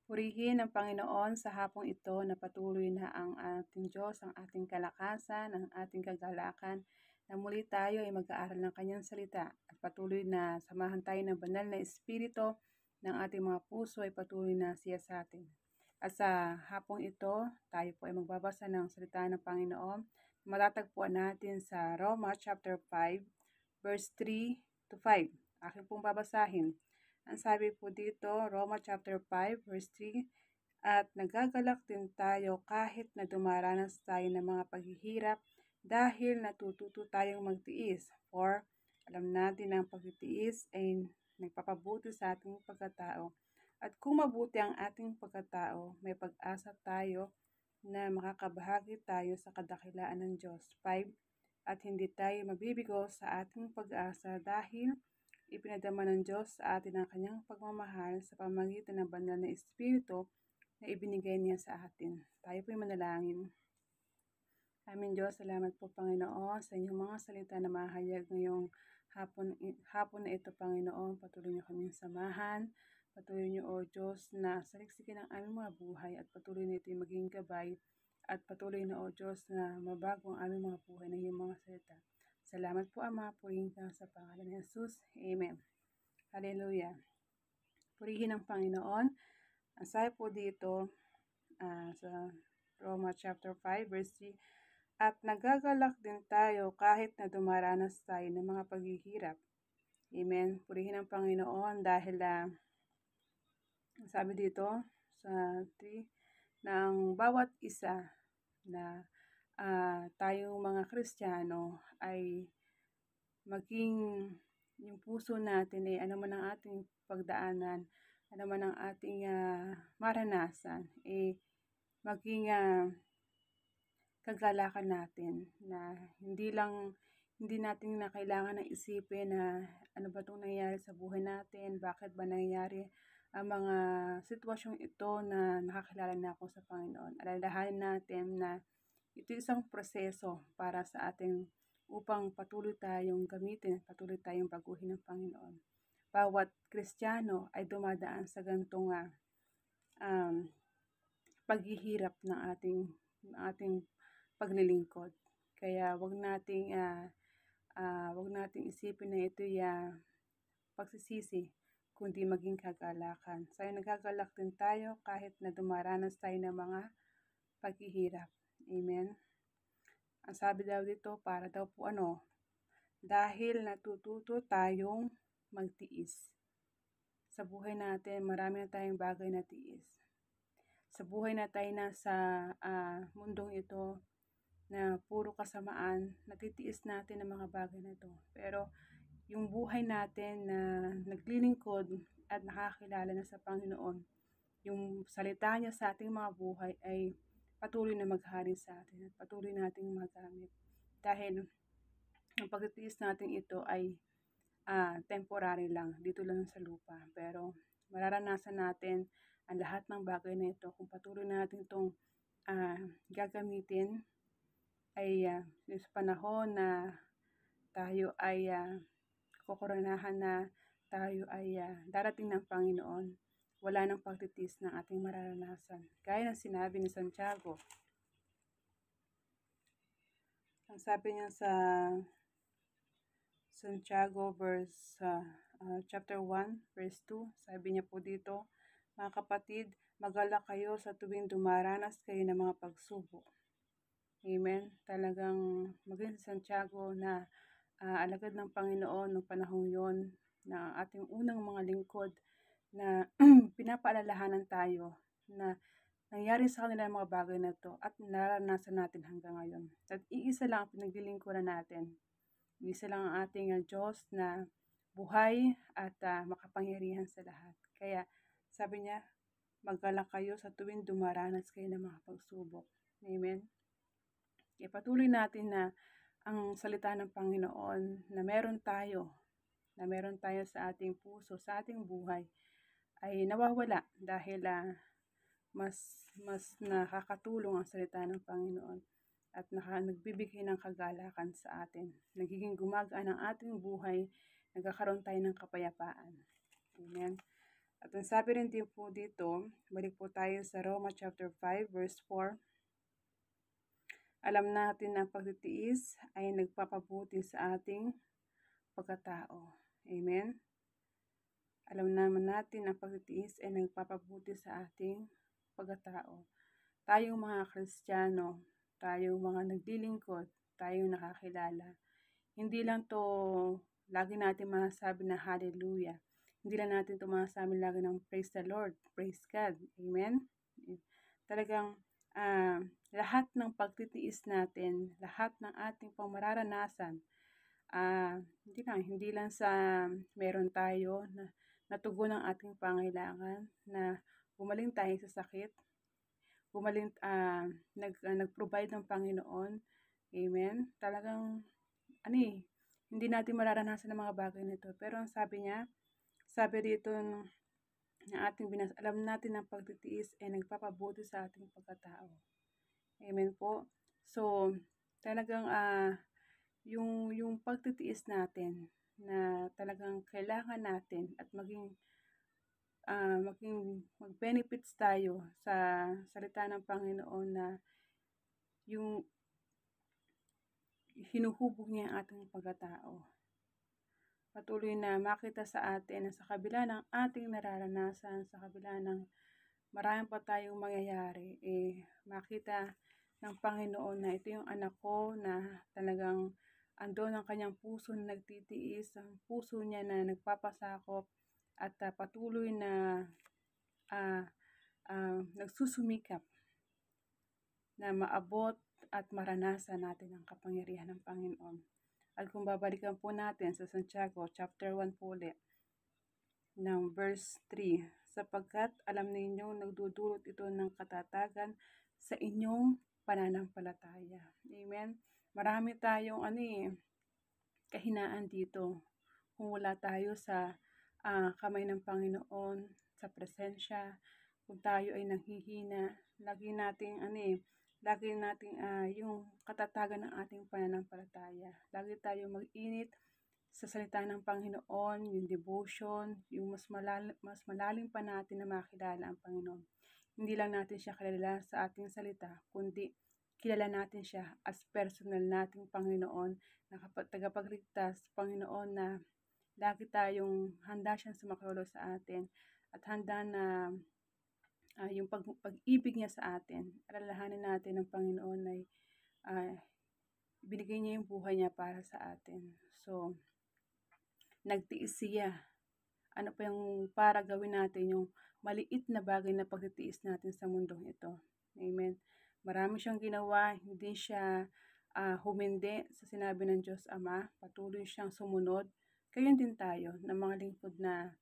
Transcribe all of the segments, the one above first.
Purihin ang Panginoon sa hapong ito na patuloy na ang ating Diyos, ang ating kalakasan, ang ating kagalakan, na muli tayo ay mag-aaral ng Kanyang salita at patuloy na samahan tayo ng banal na Espiritu ng ating mga puso ay patuloy na siya sa atin. At sa hapong ito, tayo po ay magbabasa ng salita ng Panginoon. Matatagpuan natin sa Roma chapter 5, verse 3 to 5. Akin pong babasahin. Ang sabi po dito, Roma chapter 5, verse 3, at nagagalak din tayo kahit na dumaranas tayo ng mga paghihirap dahil natututo tayong magtiis. For alam natin na ang pagtitiis ay nagpapabuti sa ating pagkatao. At kung mabuti ang ating pagkatao, may pag-asa tayo na makakabahagi tayo sa kadakilaan ng Diyos. 5. At hindi tayo mabibigo sa ating pag-asa dahil ipinadama ng Diyos sa atin ang kanyang pagmamahal sa pamamagitan ng banal na Espiritu na ibinigay niya sa atin. Tayo po'y manalangin. Aming Diyos, salamat po Panginoon sa inyong mga salita na mahayag ngayong hapon na ito, Panginoon. Patuloy niyo kaming samahan. Patuloy niyo, O Diyos, na saliksikin ang aming mga buhay at patuloy na ito'y maging gabay at patuloy na, O Diyos, na mabago ang aming mga buhay na iyong mga salita. Salamat po, Ama, purihin ka sa pangalan ni Jesus. Amen. Hallelujah. Purihin ang Panginoon. Ang sabi po dito sa Roma chapter 5, verse 3, at nagagalak din tayo kahit na dumaranas tayo ng mga paghihirap. Amen. Purihin ang Panginoon dahil sabi dito sa 3, na ang bawat isa na tayong mga Kristiyano ay maging yung puso natin ano man ang ating pagdaanan, ano man ang ating maranasan, maging kagalakan natin na hindi natin na kailangan ng isipin na ano ba itong nangyayari sa buhay natin, bakit ba nangyayari ang mga sitwasyong ito na nakakilala na ako sa Panginoon. Alalahanin natin na ito isang proseso para sa ating upang patuloy tayong gamitin, patuloy tayong baguhin ng Panginoon. Bawat Kristiyano ay dumadaan sa gantong paghihirap ng ating paglilingkod. Kaya wag nating isipin na ito'y pagsisisi, kundi maging kagalakan. So, nagagalak din tayo kahit na dumaranas tayo ng mga paghihirap. Amen. Ang sabi daw dito, para daw po dahil natututo tayong magtiis. Sa buhay natin, marami na tayong bagay na tiis. Sa buhay na tayo nasa mundong ito na puro kasamaan, natitiis natin ang mga bagay na ito. Pero yung buhay natin na naglilingkod at nakakilala na sa Panginoon, yung salita niya sa ating mga buhay ay patuloy na maghari sa atin at patuloy nating magamit. Dahil ang pagtitiis natin ito ay temporary lang, dito lang sa lupa. Pero mararanasan natin ang lahat ng bagay na ito kung patuloy natin itong gagamitin ay sa panahon na tayo ay kukoronahan na tayo ay darating ng Panginoon, wala nang pagtitiis ng ating mararanasan. Gaya ng sinabi ni Santiago. Ang sabi niya sa Santiago chapter 1, verse 2, sabi niya po dito, mga kapatid, magalak kayo sa tuwing dumaranas kayo ng mga pagsubok. Amen. Talagang maging si Santiago na alagad ng Panginoon noong panahong yon, na ating unang mga lingkod na pinapaalalahanan tayo na nangyari sa kanila mga bagay na ito at naranasan natin hanggang ngayon. At iisa lang ang pinaglilingkuran natin. Iisa lang ang ating Diyos na buhay at makapangyarihan sa lahat. Kaya sabi niya, maggalak kayo sa tuwing dumaranas kayo ng mga pagsubok. Amen. Ipatuloy natin na ang salita ng Panginoon na meron tayo sa ating puso, sa ating buhay, ay nawawala dahil mas nakakatulong ang salita ng Panginoon at nagbibigay ng kagalakan sa atin. Nagiging gumagaan ang ating buhay, nagkakaroon tayo ng kapayapaan. Amen. At ang sabi rin din po dito, balik po tayo sa Roma chapter 5 verse 4. Alam natin na pagtitiis ay nagpapabuti sa ating pagkatao. Amen? Alam naman natin na pagtitiis ay nagpapabuti sa ating pagkatao. Tayong mga Kristiyano, tayong mga naglilingkod, tayong nakakilala. Hindi lang to lagi natin masasabi na hallelujah. Hindi lang natin to masasabi lagi ng praise the Lord, praise God. Amen? Talagang lahat ng pagtitiis natin, lahat ng ating pamararanasan, hindi lang sa meron tayo na natugon ang ating pangailangan, na gumaling tayo sa sakit, nag-provide ng Panginoon. Amen? Talagang, hindi natin mararanasan ng mga bagay nito. Pero ang sabi dito ng ating alam natin ang pagtitiis ay nagpapabuti sa ating pagkatao. Amen po. So, talagang yung pagtitiis natin na talagang kailangan natin at mag-benefits tayo sa salita ng Panginoon na yung hinuhubog niya ang ating pagkatao. Patuloy na makita sa atin na sa kabila ng ating nararanasan, sa kabila ng marami pa tayong mangyayari, makita ng Panginoon na ito yung anak ko na talagang andon ang kanyang puso na nagtitiis, ang puso niya na nagpapasakop at patuloy na nagsusumikap na maabot at maranasan natin ang kapangyarihan ng Panginoon. At kung babalikan po natin sa Santiago chapter 1 po ulit, ng verse 3, sapagkat alam ninyong nagdudulot ito ng katatagan sa inyong pananampalataya. Amen? Marami tayong kahinaan dito. Kung wala tayo sa kamay ng Panginoon, sa presensya, kung tayo ay nanghihina, lagi nating yung katatagan ng ating pananampalataya. Lagi tayo mag-init sa salita ng Panginoon, yung devotion, yung mas malalim pa natin na makilala ang Panginoon. Hindi lang natin siya kilala sa ating salita, kundi kilala natin siya as personal nating Panginoon, na tagapagligtas, Panginoon na lagi tayong handa siyang sumaklolo sa atin at handa na yung pag-ibig niya sa atin. Alalahanin natin ng Panginoon ay binigay niya yung buhay niya para sa atin. So, nagtiis siya. Ano pa yung para gawin natin yung maliit na bagay na pagtitiis natin sa mundong ito. Amen. Marami siyang ginawa, hindi siya humindi sa sinabi ng Diyos Ama. Patuloy siyang sumunod. Gayon din tayo ng mga lingkod na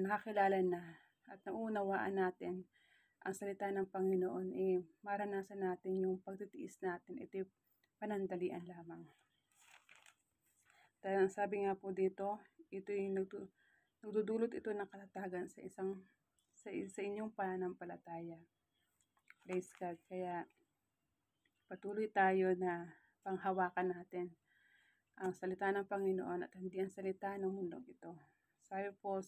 nakakilala na at naunawaan natin ang salita ng Panginoon, maranasan natin yung pagtitiis natin. Ito yung panandalian lamang. Dahil ang sabi nga po dito, ito yung nagdudulot ito ng katatagan sa inyong pananampalataya. Praise God. Kaya patuloy tayo na panghawakan natin ang salita ng Panginoon at hindi ang salita ng mundong ito. Sabi po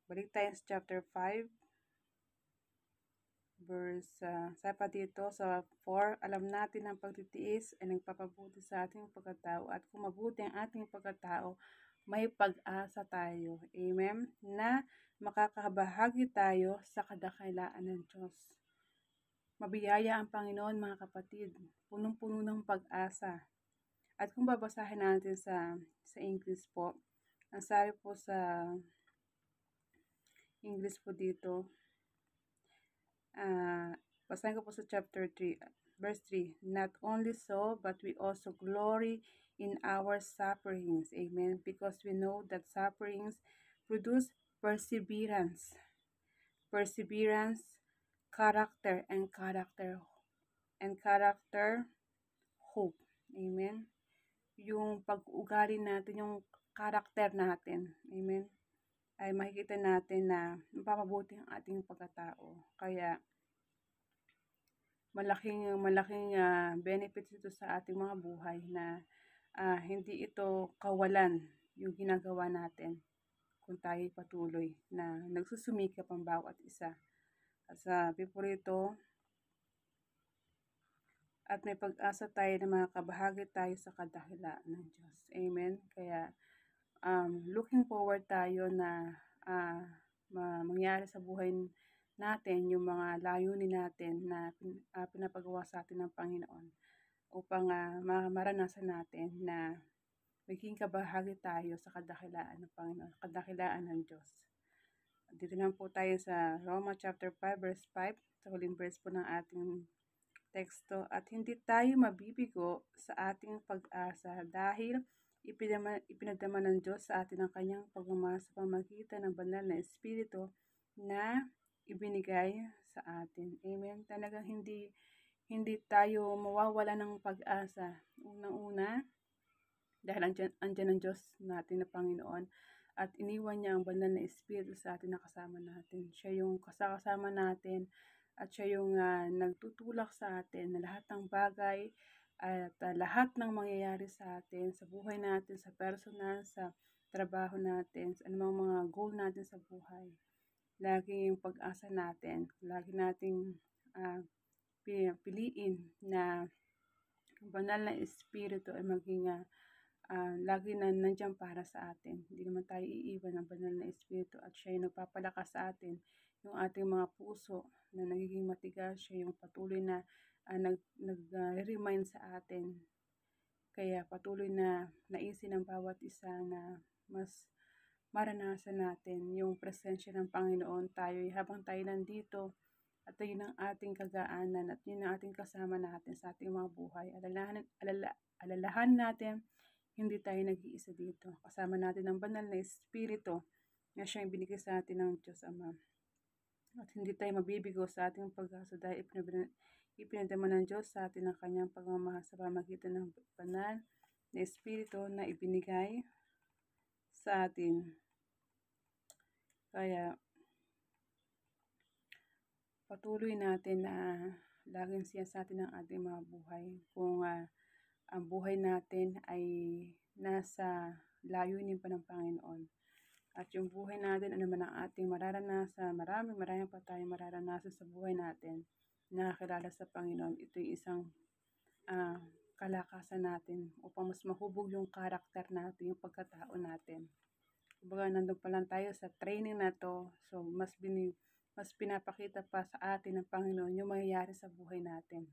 balik tayo sa chapter 5, verse, sabi pa dito sa 4, alam natin ang pagtitiis ay nagpapabuti sa ating pagkatao at kung mabuti ang ating pagkatao, may pag-asa tayo. Amen? Na makakabahagi tayo sa kadakilaan ng Diyos. Mabiyaya ang Panginoon, mga kapatid. Punong-puno ng pag-asa. At kung babasahin natin sa English po, ang sabi po sa English po dito, basahin ko po sa chapter 3, verse 3, not only so, but we also glory in our sufferings. Amen. Because we know that sufferings produce perseverance. Perseverance, character, and character, hope. Amen. Yung pag-uugali natin, yung character natin. Amen. Ay makikita natin na mapapabuti ang ating pagkatao. Kaya malaking benefits ito sa ating mga buhay na hindi ito kawalan yung ginagawa natin, kung tayo'y patuloy na nagsusumikap ang bawat isa. At sa piporito, at may pag-asa tayo na makakabahagi tayo sa kadahilaan ng Diyos. Amen? Kaya looking forward tayo na mangyari sa buhay natin yung mga layunin natin na pinapagawa sa atin ng Panginoon upang maranasan natin na maging kabahagi tayo sa kadakilaan ng Panginoon, kadakilaan ng Diyos. Dito naman po tayo sa Roma chapter 5 verse 5, sa huling verse po ng ating teksto. At hindi tayo mabibigo sa ating pag-asa dahil ipinadama ng Diyos sa atin ang kanyang pagmamahal sa pamamagitan ng banal na Espiritu na ibinigay sa atin. Amen. Talagang hindi tayo mawawala ng pag-asa. Unang-una, dahil andyan ang Diyos natin na Panginoon at iniwan niya ang banal na Espiritu sa atin na kasama natin. Siya yung kasama natin at siya yung nagtutulak sa atin na lahat ng bagay at lahat ng mangyayari sa atin, sa buhay natin, sa personal, sa trabaho natin, sa anumang mga goal natin sa buhay. Lagi yung pag-asa natin, lagi nating piliin na banal na Espiritu ay maging lagi na nandiyan para sa atin. Hindi naman tayo iiwan ng banal na Espiritu at siya yung nagpapalakas sa atin, yung ating mga puso na nagiging matigas, siya yung patuloy na nag-remind sa atin. Kaya patuloy na naisin ng bawat isa na mas maranasan natin yung presensya ng Panginoon tayo habang tayo nandito at yun ang ating kagaanan at yun ang ating kasama natin sa ating mga buhay. Alalahan natin, hindi tayo nag-iisa dito. Kasama natin ang banal na Espiritu na siyang binigay sa atin ng Diyos Ama. At hindi tayo mabibigo sa ating pag-asa dahil ipinadama ng Diyos sa atin ang kanyang pagmamahal sa pamamagitan ng banal na Espiritu na ibinigay sa atin. Kaya patuloy natin na laging siya sa atin ang ating mga buhay. Kung ang buhay natin ay nasa layunin pa ng Panginoon. At yung buhay natin, ano man ang ating mararanasan, maraming pa tayong mararanasan sa buhay natin, nakakilala sa Panginoon. Ito yung isang kalakasan natin upang mas mahubog yung karakter natin, yung pagkatao natin. Kumbaga, nandun pa lang tayo sa training na to, so mas pinapakita pa sa atin ng Panginoon yung mangyayari sa buhay natin.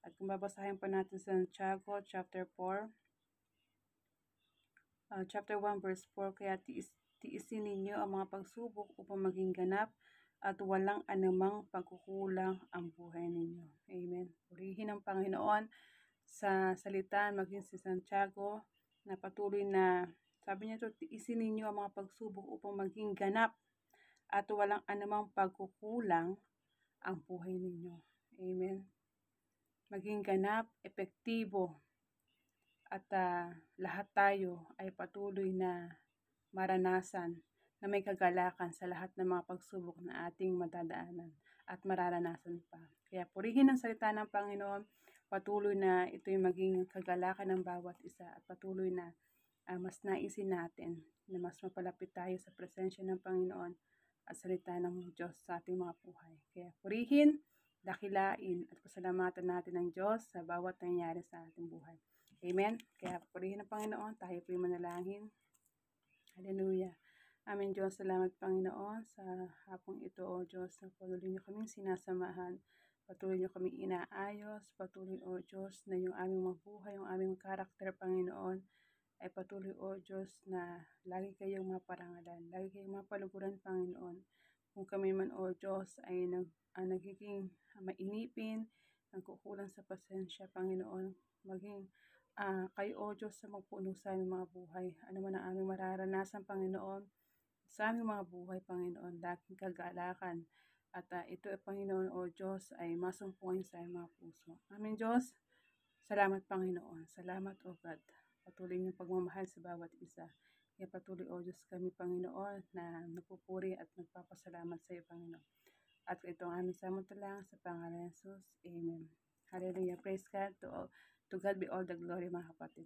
At kung babasahin pa natin sa Santiago chapter 4, chapter 1 verse 4, kaya tiisin ninyo ang mga pagsubok upang maging ganap at walang anumang pagkukulang ang buhay ninyo. Amen. Purihin ang Panginoon sa salita, maging si Santiago, na patuloy na, sabi niya ito, tiisin ninyo ang mga pagsubok upang maging ganap at walang anumang pagkukulang ang buhay ninyo. Amen. Maging ganap, epektibo, at lahat tayo ay patuloy na maranasan na may kagalakan sa lahat ng mga pagsubok na ating madadaanan at mararanasan pa. Kaya purihin ang salita ng Panginoon, patuloy na ito'y maging kagalakan ng bawat isa at patuloy na mas naisin natin na mas mapalapit tayo sa presensya ng Panginoon at salita ng Diyos sa ating mga buhay. Kaya purihin, dakilain at pasalamatan natin ng Diyos sa bawat nangyayari sa ating buhay. Amen. Kaya purihin ang Panginoon, tayo po'y manalangin. Hallelujah. Amen, Diyos. Salamat, Panginoon, sa hapong ito, O Diyos, na patuloy niyo kaming sinasamahan. Patuloy niyo kaming inaayos. Patuloy, O Diyos, na yung aming mga buhay, yung aming karakter, Panginoon, ay patuloy, O Diyos, na lagi kayong maparangalan. Lagi kayong mapaluguran, Panginoon. Kung kami man, O Diyos, ay nagiging mainipin, nagkukulang sa pasensya, Panginoon, maging kayo, O Diyos, sa magpuno sa aming mga buhay. Ano man ang aming mararanasan, Panginoon, sa aming mga buhay, Panginoon, laging kagalakan. At ito, Panginoon, O Diyos, ay masumpungan sa aming mga puso. Amen, Diyos. Salamat, Panginoon. Salamat, O God. Patuloy niyong pagmamahal sa bawat isa. Kaya patuloy, O Diyos, kami, Panginoon, na nagpupuri at nagpapasalamat sa iyo, Panginoon. At ito ang aming samantalang sa pangalan ng Jesus. Amen. Hallelujah. Praise God. To God be all the glory, mga kapatid.